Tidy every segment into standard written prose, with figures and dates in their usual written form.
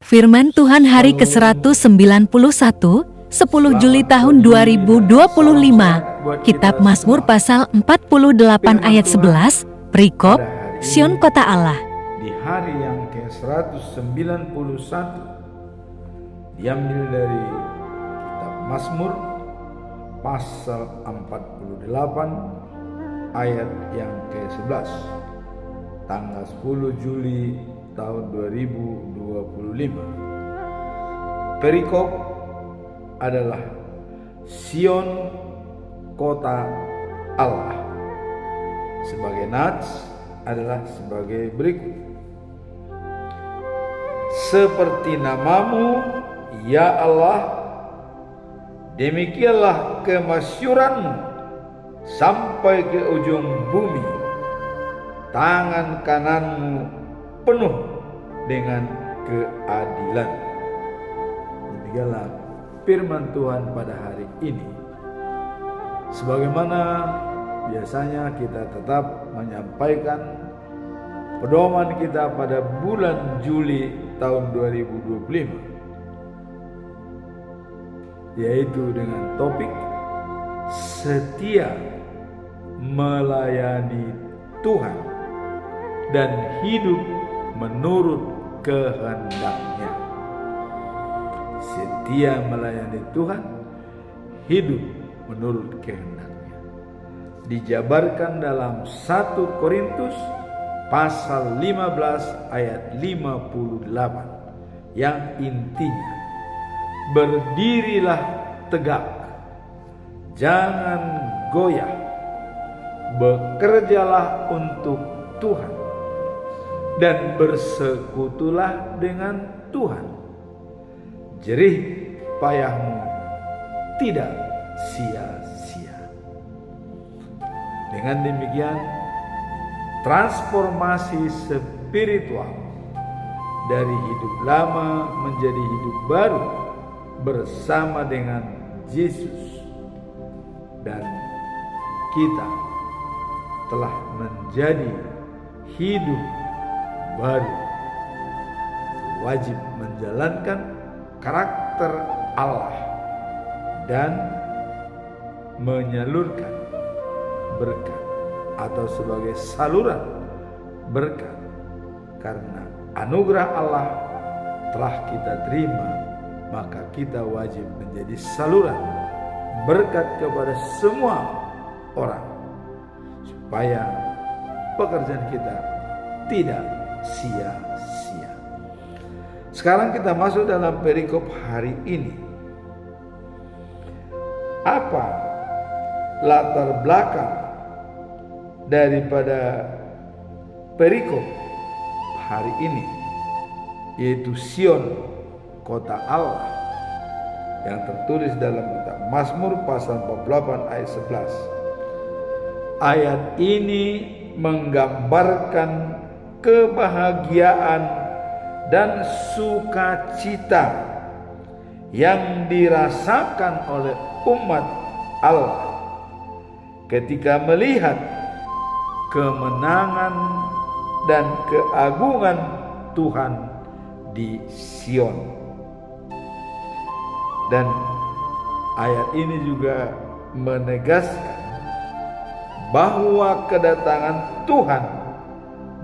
Firman Tuhan hari ke-191, 10 Juli tahun 2025. Kitab Mazmur pasal 48 ayat 11, perikop, Sion kota Allah. Di hari yang ke-191 diambil dari kitab Mazmur pasal 48 ayat yang ke-11, tanggal 10 Juli tahun 2025. Perikop adalah Sion kota Allah. Sebagai nats adalah sebagai berikut. Seperti namamu, ya Allah, demikianlah kemasyuranmu sampai ke ujung bumi. Tangan kananmu penuh dengan keadilan. Demikianlah firman Tuhan pada hari ini. Sebagaimana biasanya kita tetap menyampaikan pedoman kita pada bulan Juli tahun 2025, yaitu dengan topik setia melayani Tuhan dan hidup menurut kehendaknya. Setia melayani Tuhan, hidup menurut kehendaknya. Dijabarkan dalam 1 Korintus pasal 15 ayat 58 yang intinya, berdirilah tegak, jangan goyah, bekerjalah untuk Tuhan dan bersekutulah dengan Tuhan. Jerih payahmu tidak sia-sia. Dengan demikian, transformasi spiritual dari hidup lama menjadi hidup baru bersama dengan Yesus, dan kita telah menjadi hidup baru, wajib menjalankan karakter Allah dan menyalurkan berkat atau sebagai saluran berkat, karena anugerah Allah telah kita terima, maka kita wajib menjadi saluran berkat kepada semua orang, supaya pekerjaan kita tidak sia-sia. Sekarang kita masuk dalam perikop hari ini. Apa latar belakang daripada perikop hari ini, yaitu Sion kota Allah, yang tertulis dalam kitab Mazmur pasal 48 ayat 11. Ayat ini menggambarkan kebahagiaan dan sukacita yang dirasakan oleh umat Allah ketika melihat kemenangan dan keagungan Tuhan di Sion. Dan ayat ini juga menegaskan bahwa kedatangan Tuhan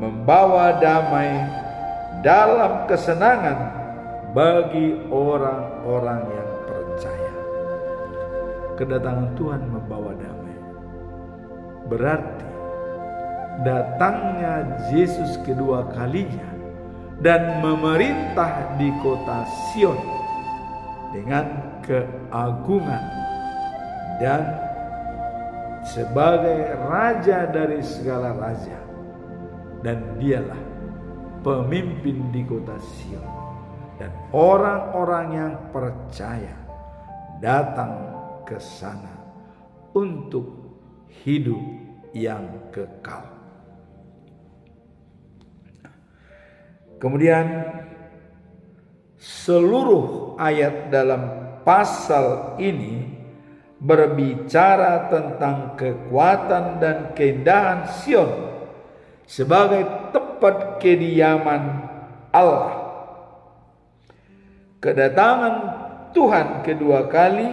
membawa damai dalam kesenangan bagi orang-orang yang percaya. Kedatangan Tuhan membawa damai, berarti datangnya Yesus kedua kalinya dan memerintah di kota Sion dengan keagungan dan sebagai raja dari segala raja, dan dialah pemimpin di kota Sion, dan orang-orang yang percaya datang ke sana untuk hidup yang kekal. Kemudian seluruh ayat dalam pasal ini berbicara tentang kekuatan dan keindahan Sion sebagai tempat kediaman Allah. Kedatangan Tuhan kedua kali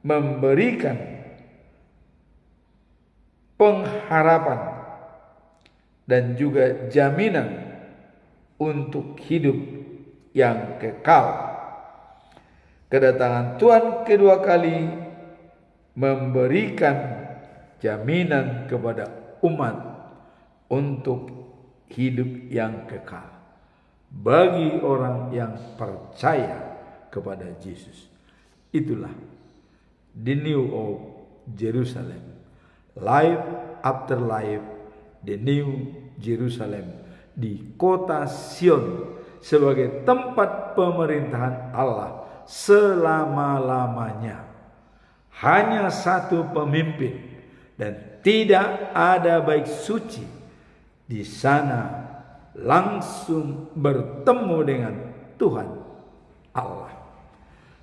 memberikan pengharapan dan juga jaminan untuk hidup yang kekal. Kedatangan Tuhan kedua kali memberikan jaminan kepada umat untuk hidup yang kekal bagi orang yang percaya kepada Yesus. Itulah the new of Jerusalem, life after life, the new Jerusalem, di kota Sion sebagai tempat pemerintahan Allah selama-lamanya. Hanya satu pemimpin dan tidak ada baik suci. Di sana langsung bertemu dengan Tuhan Allah.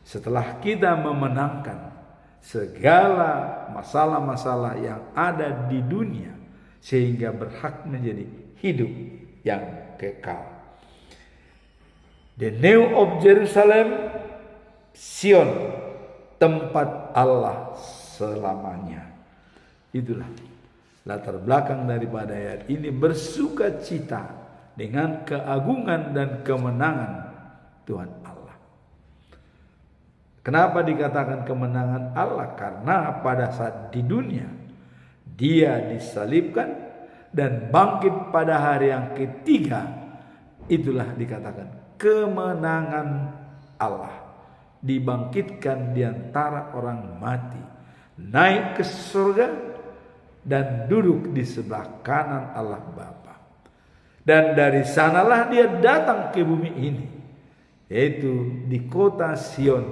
Setelah kita memenangkan segala masalah-masalah yang ada di dunia, sehingga berhak menjadi hidup yang kekal. The new of Jerusalem, Sion, tempat Allah selamanya. Itulah latar belakang daripada ayat ini, bersuka cita dengan keagungan dan kemenangan Tuhan Allah. Kenapa dikatakan kemenangan Allah? Karena pada saat di dunia Dia disalibkan dan bangkit pada hari yang ketiga, itulah dikatakan kemenangan Allah. Dibangkitkan di antara orang mati, naik ke surga dan duduk di sebelah kanan Allah Bapa. Dan dari sanalah Dia datang ke bumi ini, yaitu di kota Sion,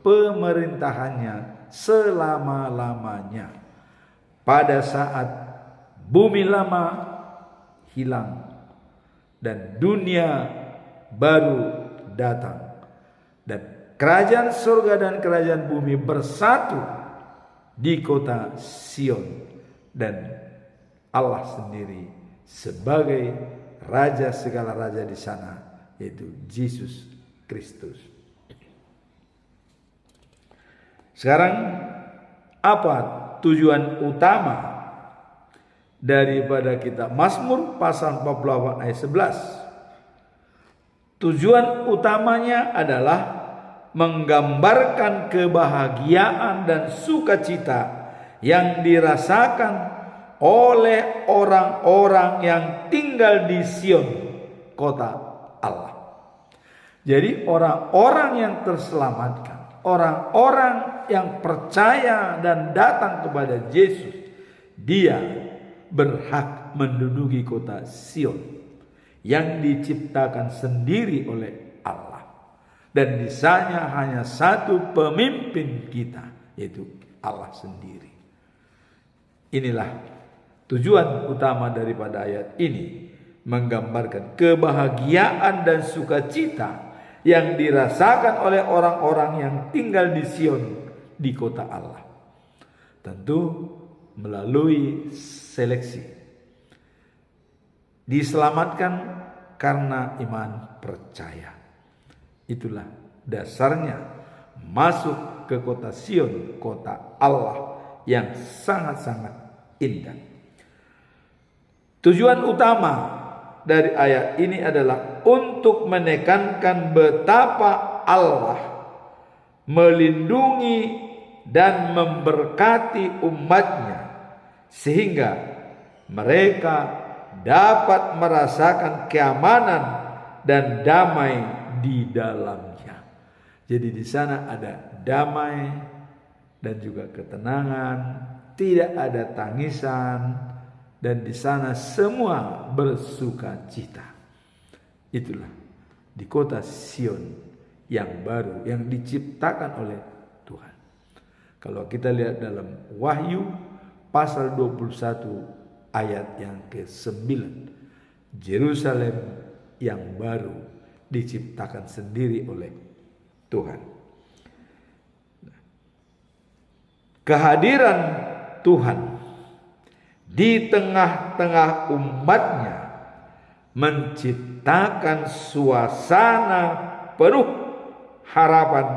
pemerintahannya selama-lamanya. Pada saat bumi lama hilang dan dunia baru datang, dan kerajaan surga dan kerajaan bumi bersatu di kota Sion, dan Allah sendiri sebagai raja segala raja di sana, yaitu Yesus Kristus. Sekarang apa tujuan utama daripada kitab Mazmur pasal 48 ayat 11? Tujuan utamanya adalah menggambarkan kebahagiaan dan sukacita yang dirasakan oleh orang-orang yang tinggal di Sion, kota Allah. Jadi orang-orang yang terselamatkan, orang-orang yang percaya dan datang kepada Yesus, dia berhak menduduki kota Sion yang diciptakan sendiri oleh Allah. Dan di sana hanya satu pemimpin kita, yaitu Allah sendiri. Inilah tujuan utama daripada ayat ini, menggambarkan kebahagiaan dan sukacita yang dirasakan oleh orang-orang yang tinggal di Sion, di kota Allah. Tentu melalui seleksi. Diselamatkan karena iman percaya. Itulah dasarnya masuk ke kota Sion, kota Allah yang sangat-sangat indah. Tujuan utama dari ayat ini adalah untuk menekankan betapa Allah melindungi dan memberkati umatnya, sehingga mereka dapat merasakan keamanan dan damai di dalamnya. Jadi di sana ada damai dan juga ketenangan, tidak ada tangisan, dan di sana semua bersuka cita. Itulah di kota Sion yang baru yang diciptakan oleh Tuhan. Kalau kita lihat dalam Wahyu pasal 21 ayat yang ke-9, Yerusalem yang baru diciptakan sendiri oleh Tuhan. Kehadiran Tuhan di tengah-tengah umatnya menciptakan suasana penuh harapan,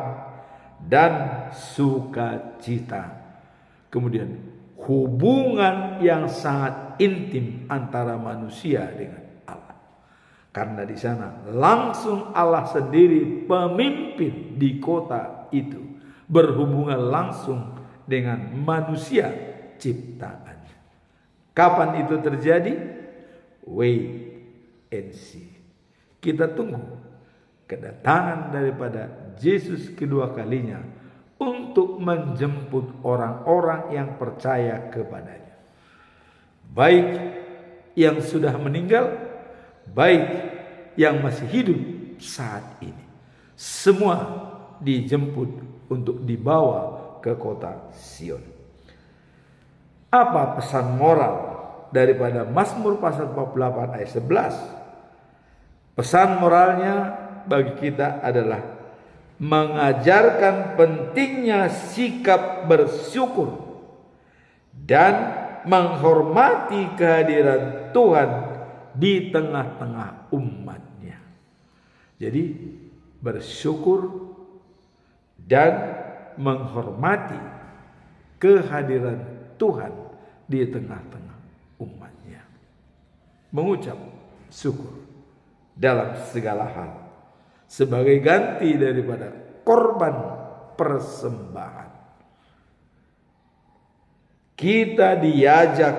dan sukacita. Kemudian hubungan yang sangat intim antara manusia dengan Allah. Karena di sana langsung Allah sendiri pemimpin di kota itu, berhubungan langsung dengan manusia ciptaannya. Kapan itu terjadi? Wait and see. Kita tunggu kedatangan daripada Yesus kedua kalinya untuk menjemput orang-orang yang percaya kepadanya. Baik yang sudah meninggal, baik yang masih hidup saat ini. Semua dijemput untuk dibawa ke kota Sion. Apa pesan moral daripada Mazmur pasal 48 ayat 11? Pesan moralnya bagi kita adalah mengajarkan pentingnya sikap bersyukur dan menghormati kehadiran Tuhan di tengah-tengah umatnya. Jadi bersyukur dan menghormati kehadiran Tuhan di tengah-tengah umatnya. Mengucap syukur dalam segala hal sebagai ganti daripada korban persembahan. Kita diajak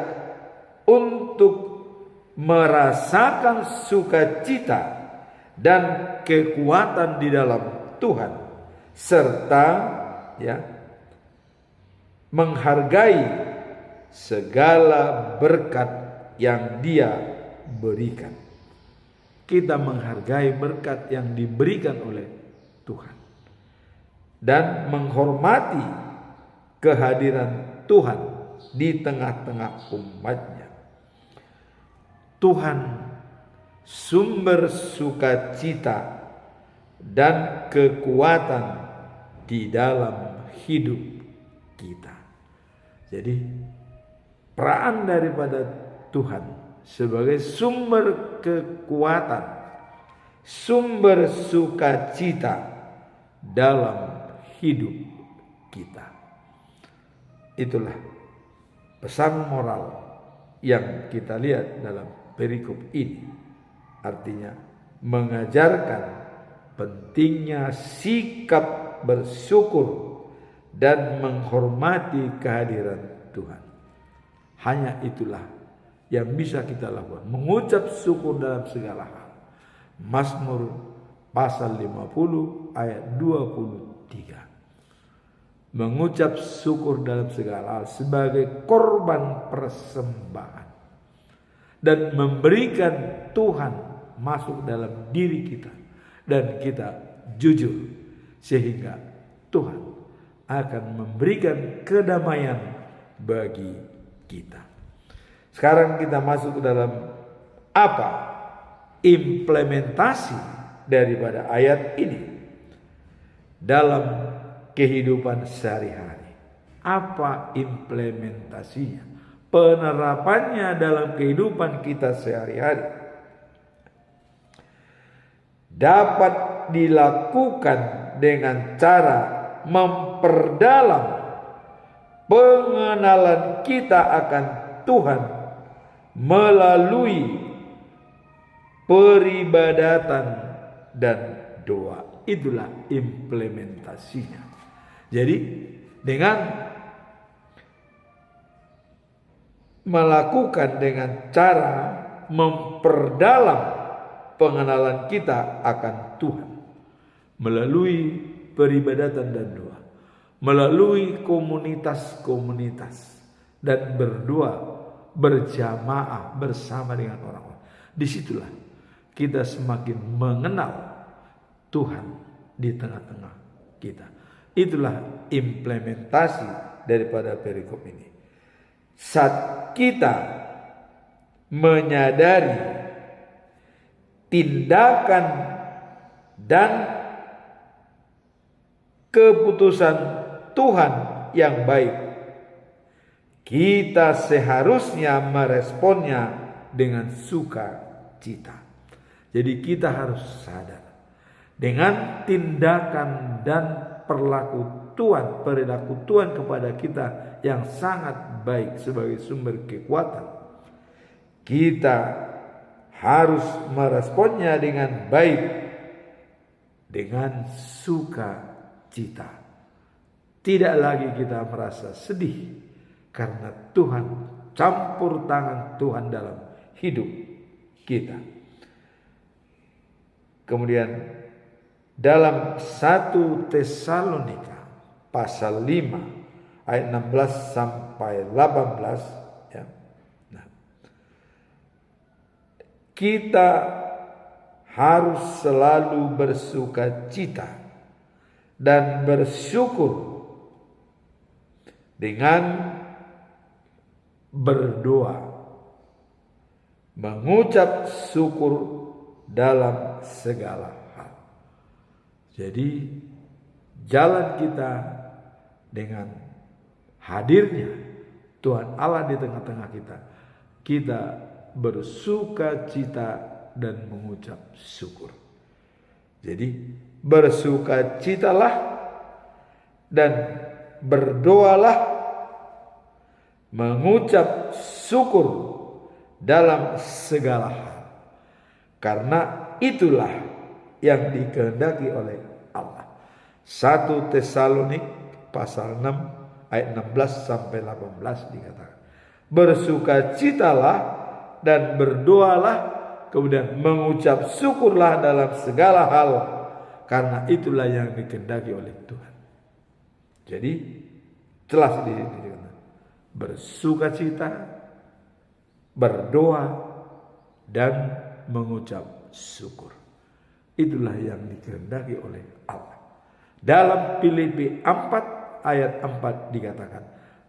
untuk merasakan sukacita dan kekuatan di dalam Tuhan, serta menghargai segala berkat yang Dia berikan. Kita menghargai berkat yang diberikan oleh Tuhan dan menghormati kehadiran Tuhan di tengah-tengah umatnya. Tuhan sumber sukacita dan kekuatan di dalam hidup kita. Jadi peran daripada Tuhan sebagai sumber kekuatan, sumber sukacita dalam hidup kita. Itulah pesan moral yang kita lihat dalam perikop ini. Artinya mengajarkan pentingnya sikap bersyukur dan menghormati kehadiran Tuhan. Hanya itulah yang bisa kita lakukan, mengucap syukur dalam segala hal. Mazmur pasal 50 ayat 23. Mengucap syukur dalam segala hal sebagai korban persembahan dan memberikan Tuhan masuk dalam diri kita dan kita jujur, sehingga Tuhan akan memberikan kedamaian bagi kita. Sekarang kita masuk ke dalam apa implementasi daripada ayat ini dalam kehidupan sehari-hari. Apa implementasinya? Penerapannya dalam kehidupan kita sehari-hari dapat dilakukan dengan cara memperdalam pengenalan kita akan Tuhan melalui peribadatan dan doa. Itulah implementasinya. Jadi dengan melakukan dengan cara memperdalam pengenalan kita akan Tuhan melalui peribadatan dan doa, melalui komunitas-komunitas dan berdoa berjamaah bersama dengan orang-orang. Disitulah kita semakin mengenal Tuhan di tengah-tengah kita. Itulah implementasi daripada perikop ini. Saat kita menyadari tindakan dan keputusan Tuhan yang baik, kita seharusnya meresponnya dengan sukacita. Jadi kita harus sadar dengan tindakan dan perilaku Tuhan kepada kita yang sangat baik sebagai sumber kekuatan. Kita harus meresponnya dengan baik, dengan sukacita. Tidak lagi kita merasa sedih karena Tuhan, campur tangan Tuhan dalam hidup kita. Kemudian dalam 1 Tesalonika pasal 5 ayat 16 sampai 18 ya. Nah, kita harus selalu bersukacita dan bersyukur dengan berdoa, mengucap syukur dalam segala hal. Jadi jalan kita dengan hadirnya Tuhan Allah di tengah-tengah kita, kita bersukacita dan mengucap syukur. Jadi bersukacitalah dan berdoalah, mengucap syukur dalam segala hal, karena itulah yang dikehendaki oleh Allah. 1 Tesalonik pasal 6 ayat 16 sampai 18 dikatakan, bersukacitalah dan berdoalah, kemudian mengucap syukurlah dalam segala hal, karena itulah yang dikehendaki oleh Tuhan. Jadi jelas di sini bersukacita, berdoa, dan mengucap syukur. Itulah yang dikehendaki oleh Allah. Dalam Filipi 4 ayat 4 dikatakan,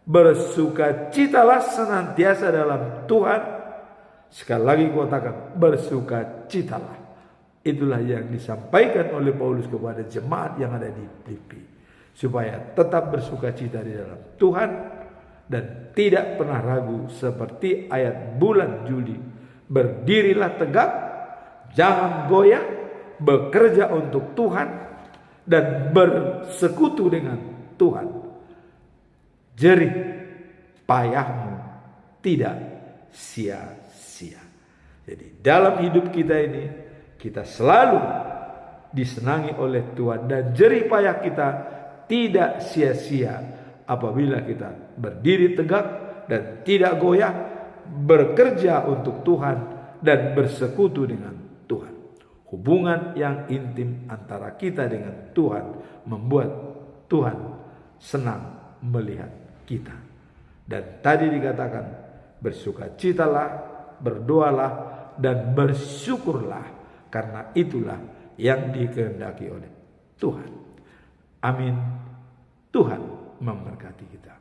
bersukacitalah senantiasa dalam Tuhan. Sekali lagi katakan, bersukacitalah. Itulah yang disampaikan oleh Paulus kepada jemaat yang ada di Filipi, supaya tetap bersukacita di dalam Tuhan dan tidak pernah ragu seperti ayat bulan Juli. Berdirilah tegak, jangan goyah, bekerja untuk Tuhan dan bersekutu dengan Tuhan. Jerih payahmu tidak sia-sia. Jadi dalam hidup kita ini, kita selalu disenangi oleh Tuhan dan jerih payah kita tidak sia-sia apabila kita berdiri tegak dan tidak goyah, bekerja untuk Tuhan dan bersekutu dengan Tuhan. Hubungan yang intim antara kita dengan Tuhan membuat Tuhan senang melihat kita. Dan tadi dikatakan, bersukacitalah, berdoalah, dan bersyukurlah, karena itulah yang dikehendaki oleh Tuhan. Amin. Tuhan memberkati kita.